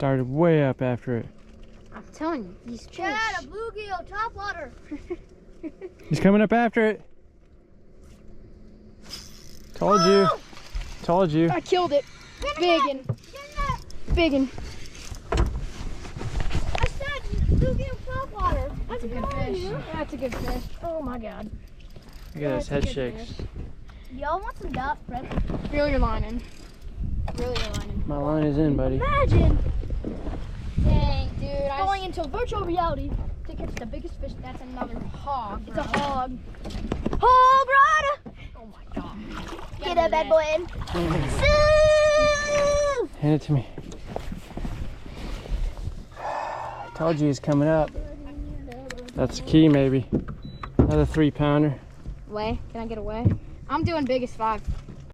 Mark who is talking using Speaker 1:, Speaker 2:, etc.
Speaker 1: Started way up after it.
Speaker 2: I'm telling you, these fish.
Speaker 3: Chad, a bluegill, top water.
Speaker 1: He's coming up after it. Told you. Told you.
Speaker 2: I killed it. Biggin. Biggin.
Speaker 3: I said bluegill, top water.
Speaker 2: That's a good fish. That's a good fish. Oh my god.
Speaker 1: Look at those head shakes.
Speaker 3: Y'all want some duck, Fred?
Speaker 2: Reel your line in. Reel your line in.
Speaker 1: My line is in, buddy.
Speaker 3: Imagine
Speaker 2: Dang, dude.
Speaker 3: going into virtual reality.
Speaker 2: to catch the biggest fish. That's another hog.
Speaker 3: It's a hog. Hog rider!
Speaker 2: Oh my god.
Speaker 3: Get that bad boy in.
Speaker 1: Hand it to me. I told you he's coming up. That's the key, maybe. Another 3-pounder.
Speaker 2: Way? Can I get away? I'm doing biggest 5.